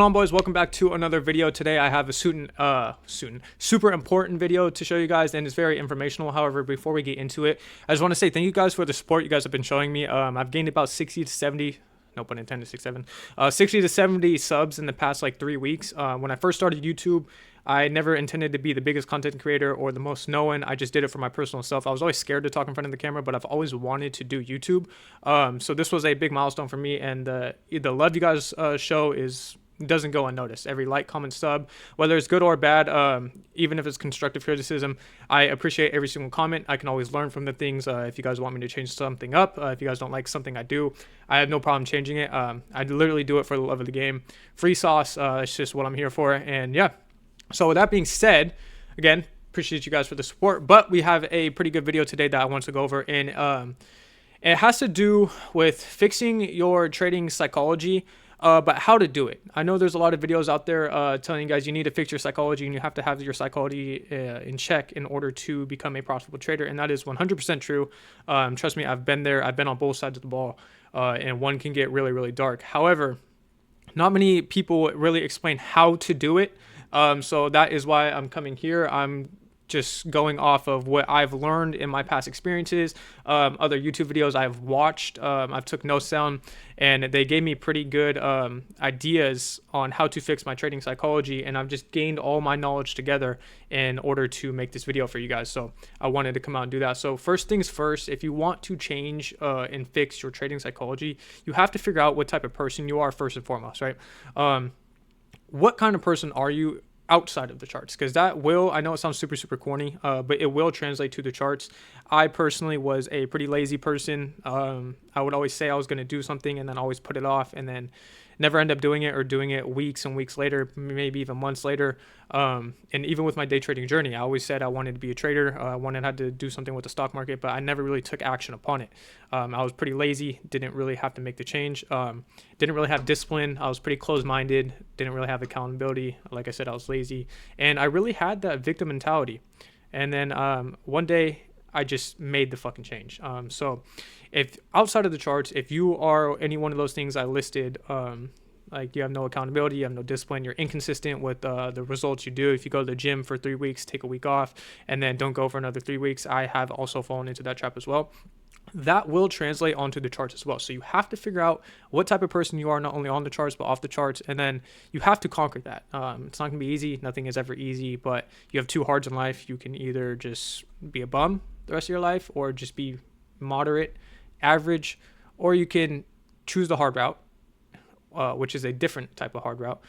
On boys, welcome back to another video. Today I have a super important video to show you guys, and it's very informational. However, before we get into it, I just want to say thank you guys for the support you guys have been showing me. I've gained about 60 to 70, no pun intended, 60 to 70 subs in the past like 3 weeks. When I first started YouTube, I never intended to be the biggest content creator or the most known. I just did it for my personal self. I was always scared to talk in front of the camera, but I've always wanted to do YouTube. So this was a big milestone for me, and the love you guys show doesn't go unnoticed. Every like, comment, sub, whether it's good or bad, even if it's constructive criticism, I appreciate every single comment. I can always learn from the things. If you guys want me to change something up, if you guys don't like something I do, I have no problem changing it. I literally do it for the love of the game. Free sauce, it's just what I'm here for. And yeah, so with that being said, again, appreciate you guys for the support, but we have a pretty good video today that I want to go over, and it has to do with fixing your trading psychology. But how to do it. I know there's a lot of videos out there telling you guys you need to fix your psychology and you have to have your psychology in check in order to become a profitable trader, and that is 100% true. Trust me, I've been there. I've been on both sides of the ball, and one can get really, really dark. However, not many people really explain how to do it. So that is why I'm coming here. I'm just going off of what I've learned in my past experiences, other YouTube videos I've watched. I've took notes down, and they gave me pretty good ideas on how to fix my trading psychology, and I've just gained all my knowledge together in order to make this video for you guys. So I wanted to come out and do that. So first things first, if you want to change and fix your trading psychology, you have to figure out what type of person you are first and foremost, right? What kind of person are you outside of the charts? Because that will, I know it sounds super corny, but it will translate to the charts. I personally was a pretty lazy person. I would always say I was going to do something and then always put it off, and then never end up doing it, or doing it weeks and weeks later, maybe even months later. And even with my day trading journey, I always said I wanted to be a trader. I had to do something with the stock market, but I never really took action upon it. I was pretty lazy, didn't really have to make the change, didn't really have discipline. I was pretty closed-minded, didn't really have accountability. Like I said, I was lazy, and I really had that victim mentality. And then one day I just made the fucking change. So if outside of the charts, if you are any one of those things I listed, like you have no accountability, you have no discipline, you're inconsistent with the results you do. If you go to the gym for 3 weeks, take a week off, and then don't go for another 3 weeks, I have also fallen into that trap as well. That will translate onto the charts as well. So you have to figure out what type of person you are, not only on the charts, but off the charts. And then you have to conquer that. It's not going to be easy. Nothing is ever easy, but you have two hards in life. You can either just be a bum the rest of your life, or just be moderate, average, or you can choose the hard route, which is a different type of hard route.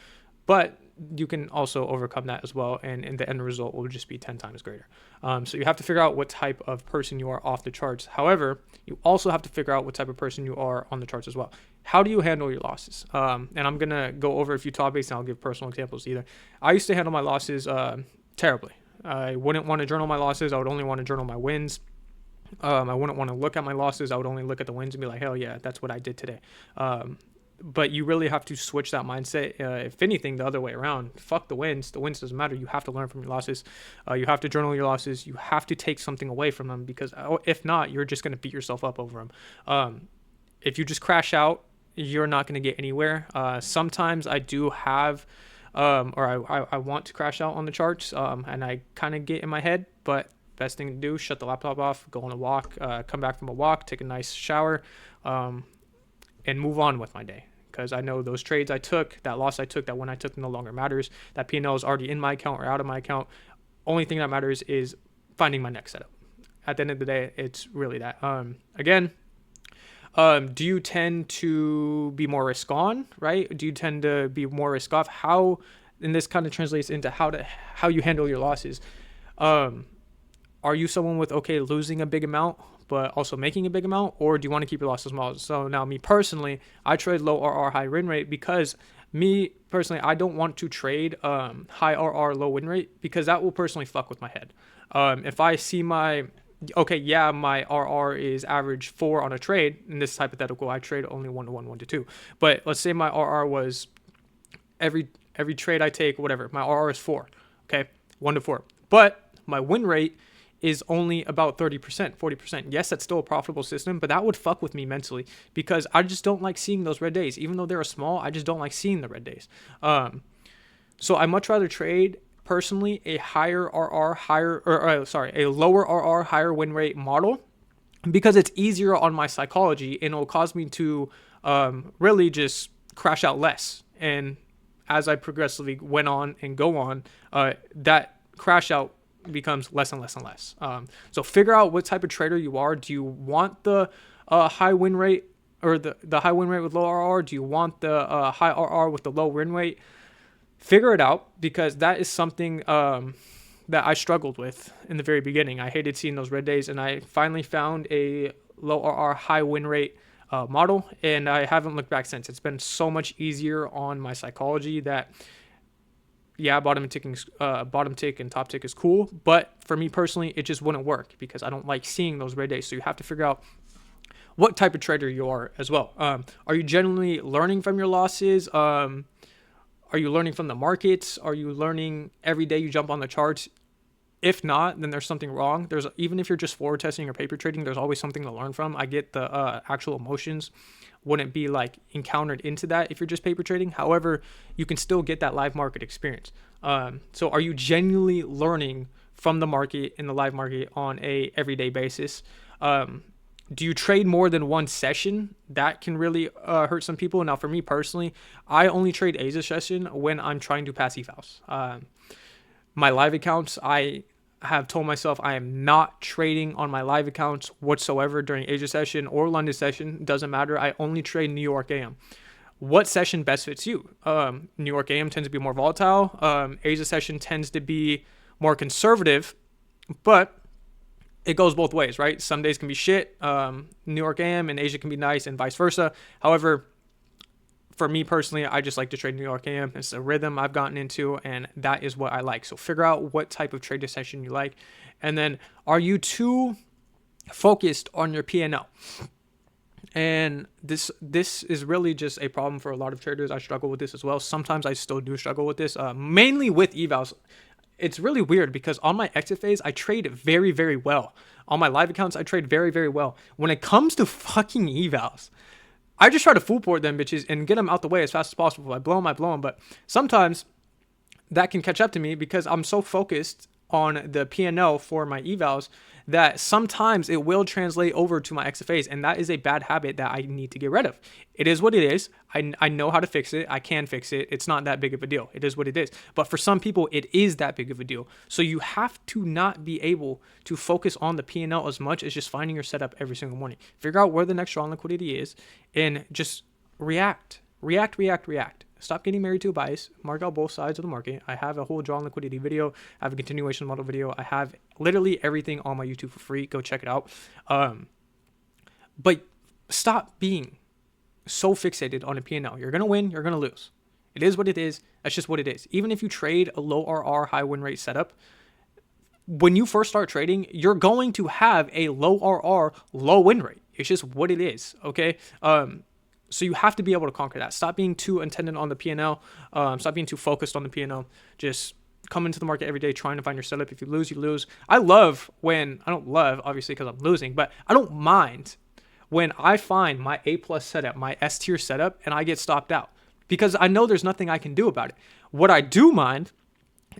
But you can also overcome that as well, and the end result will just be 10 times greater. So you have to figure out what type of person you are off the charts. However, you also have to figure out what type of person you are on the charts as well. How do you handle your losses? And I'm going to go over a few topics, and I'll give personal examples either. I used to handle my losses terribly. I wouldn't want to journal my losses. I would only want to journal my wins. I wouldn't want to look at my losses. I would only look at the wins and be like, hell yeah, that's what I did today. But you really have to switch that mindset. If anything, the other way around. Fuck the wins. The wins doesn't matter. You have to learn from your losses. You have to journal your losses. You have to take something away from them, because if not, you're just going to beat yourself up over them. If you just crash out, you're not going to get anywhere. Sometimes I do have, or I want to crash out on the charts, and I kind of get in my head, but best thing to do, shut the laptop off, go on a walk, come back from a walk, take a nice shower, and move on with my day. Because I know those trades I took, that loss I took, that win I took, no longer matters. That P&L is already in my account or out of my account. Only thing that matters is finding my next setup. At the end of the day, it's really that. Again, do you tend to be more risk on, right? Do you tend to be more risk off? How, and this kind of translates into how you handle your losses. Are you someone with, okay, losing a big amount, but also making a big amount, or do you want to keep your losses small? So now, me personally, I trade low RR, high win rate, because me personally, I don't want to trade high RR, low win rate, because that will personally fuck with my head. If I see my RR is average 4 on a trade, in this hypothetical, I trade only 1 to 1, 1 to 2. But let's say my RR was every trade I take, whatever, my RR is 4, okay, 1 to 4. But my win rate is only about 30%, 40%. Yes, that's still a profitable system, but that would fuck with me mentally because I just don't like seeing those red days. Even though they're small, I just don't like seeing the red days. So I much rather trade personally a higher RR, a lower RR, higher win rate model because it's easier on my psychology and it'll cause me to really just crash out less. And as I progressively went on and go on, that crash out becomes less and less and less. So figure out what type of trader you are. Do you want the high win rate or the high win rate with low RR? Do you want the high RR with the low win rate? Figure it out because that is something that I struggled with in the very beginning. I hated seeing those red days, and I finally found a low RR, high win rate model, and I haven't looked back since. It's been so much easier on my psychology that, yeah, bottom tick and top tick is cool, but for me personally, it just wouldn't work because I don't like seeing those red days. So you have to figure out what type of trader you are as well. Are you generally learning from your losses? Are you learning from the markets? Are you learning every day you jump on the charts? If not, then there's something wrong. Even if you're just forward testing or paper trading, there's always something to learn from. I get the actual emotions wouldn't be like encountered into that if you're just paper trading. However, you can still get that live market experience. So are you genuinely learning from the market in the live market on a everyday basis? Do you trade more than one session? That can really hurt some people. Now, for me personally, I only trade Asia session when I'm trying to pass evals. My live accounts, I have told myself I am not trading on my live accounts whatsoever during Asia session or London session. Doesn't matter. I only trade New York AM. What session best fits you? New York AM tends to be more volatile. Asia session tends to be more conservative, but it goes both ways, right? Some days can be shit. New York AM and Asia can be nice and vice versa. However, for me personally, I just like to trade New York AM. It's a rhythm I've gotten into, and that is what I like. So figure out what type of trade session you like. And then, are you too focused on your P&L? And this is really just a problem for a lot of traders. I struggle with this as well. Sometimes I still do struggle with this, mainly with evals. It's really weird because on my exit phase, I trade very, very well. On my live accounts, I trade very, very well. When it comes to fucking evals, I just try to full port them bitches and get them out the way as fast as possible. I blow them. But sometimes that can catch up to me because I'm so focused on the P&L for my evals that sometimes it will translate over to my exit phase, and that is a bad habit that I need to get rid of. It is what it is. I know how to fix it. I can fix it. It's not that big of a deal. It is what it is. But for some people, it is that big of a deal. So you have to not be able to focus on the P&L as much as just finding your setup every single morning. Figure out where the next draw on liquidity is and just react. Stop getting married to a bias. Mark out both sides of the market. I have a whole draw on liquidity video. I have a continuation model video. I have literally everything on my YouTube for free. Go check it out. But stop being so fixated on a P&L. You're going to win. You're going to lose. It is what it is. That's just what it is. Even if you trade a low RR, high win rate setup, when you first start trading, you're going to have a low RR, low win rate. It's just what it is. Okay. So you have to be able to conquer that. Stop being too intended on the P&L. Stop being too focused on the P&L. Just come into the market every day trying to find your setup. If you lose, you lose. I don't love, obviously, because I'm losing, but I don't mind when I find my A+ setup, my S tier setup, and I get stopped out because I know there's nothing I can do about it. What I do mind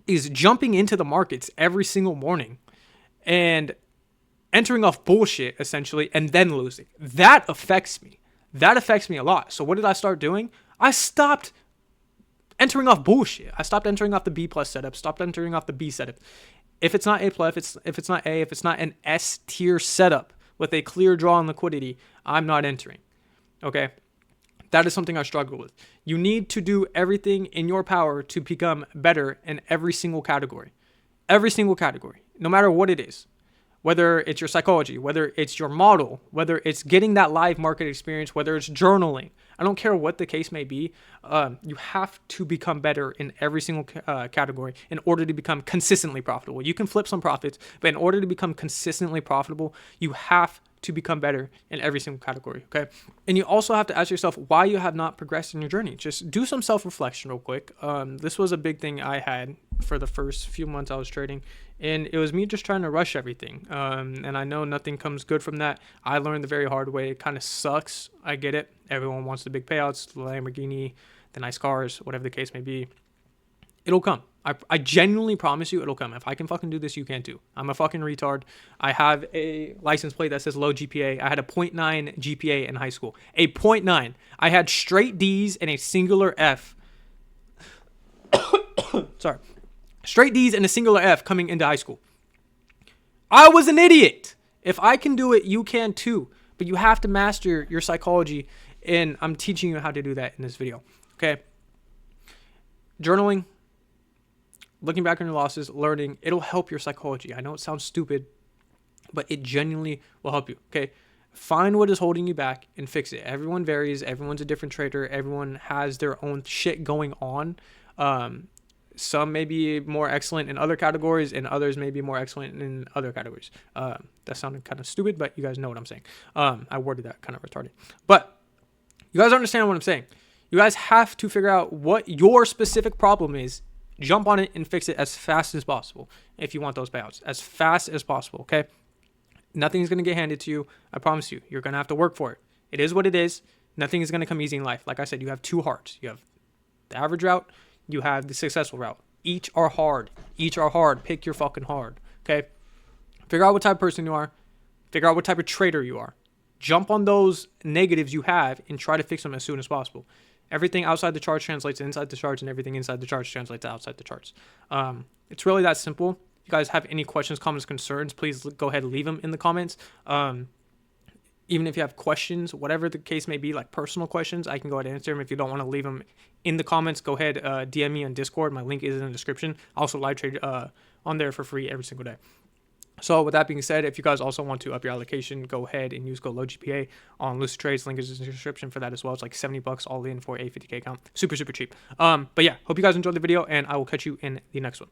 is jumping into the markets every single morning and entering off bullshit, essentially, and then losing. That affects me. That affects me a lot. So what did I start doing? I stopped entering off bullshit. I stopped entering off the B+ setup, stopped entering off the B setup. If it's not A+, if it's not A, if it's not an S tier setup with a clear draw on liquidity, I'm not entering. Okay? That is something I struggle with. You need to do everything in your power to become better in every single category. Every single category, no matter what it is. Whether it's your psychology, whether it's your model, whether it's getting that live market experience, whether it's journaling. I don't care what the case may be. You have to become better in every single category in order to become consistently profitable. You can flip some profits, but in order to become consistently profitable, you have to become better in every single category, okay? And you also have to ask yourself why you have not progressed in your journey. Just do some self-reflection real quick. This was a big thing I had for the first few months I was trading, and it was me just trying to rush everything. And I know nothing comes good from that. I learned the very hard way. It kind of sucks. I get it. Everyone wants the big payouts, the Lamborghini, the nice cars, whatever the case may be. It'll come. I genuinely promise you it'll come. If I can fucking do this, you can too. I'm a fucking retard. I have a license plate that says low GPA. I had a 0.9 GPA in high school. A 0.9. I had straight D's and a singular F. Sorry. Straight D's and a singular F coming into high school. I was an idiot. If I can do it, you can too. But you have to master your psychology, and I'm teaching you how to do that in this video. Okay? Journaling, looking back on your losses, learning, it'll help your psychology. I know it sounds stupid, but it genuinely will help you, okay? Find what is holding you back and fix it. Everyone varies. Everyone's a different trader. Everyone has their own shit going on. Some may be more excellent in other categories, and others may be more excellent in other categories. That sounded kind of stupid, but you guys know what I'm saying. I worded that kind of retarded. But you guys understand what I'm saying. You guys have to figure out what your specific problem is, jump on it and fix it as fast as possible if you want those payouts. As fast as possible, okay? Nothing's going to get handed to you. I promise you. You're going to have to work for it. It is what it is. Nothing is going to come easy in life. Like I said, you have two hearts. You have the average route. You have the successful route. Each are hard. Each are hard. Pick your fucking hard, okay? Figure out what type of person you are. Figure out what type of trader you are. Jump on those negatives you have and try to fix them as soon as possible. Everything outside the charts translates inside the charts, and everything inside the charts translates outside the charts. It's really that simple. If you guys have any questions, comments, concerns, please go ahead and leave them in the comments. Even if you have questions, whatever the case may be, like personal questions, I can go ahead and answer them. If you don't want to leave them in the comments, go ahead, DM me on Discord. My link is in the description. I also live trade on there for free every single day. So with that being said, if you guys also want to up your allocation, go ahead and use code LoeGpa on Lucid Trades. Link is in the description for that as well. It's like $70 all in for a 50K account. Super, super cheap. But yeah, hope you guys enjoyed the video, and I will catch you in the next one.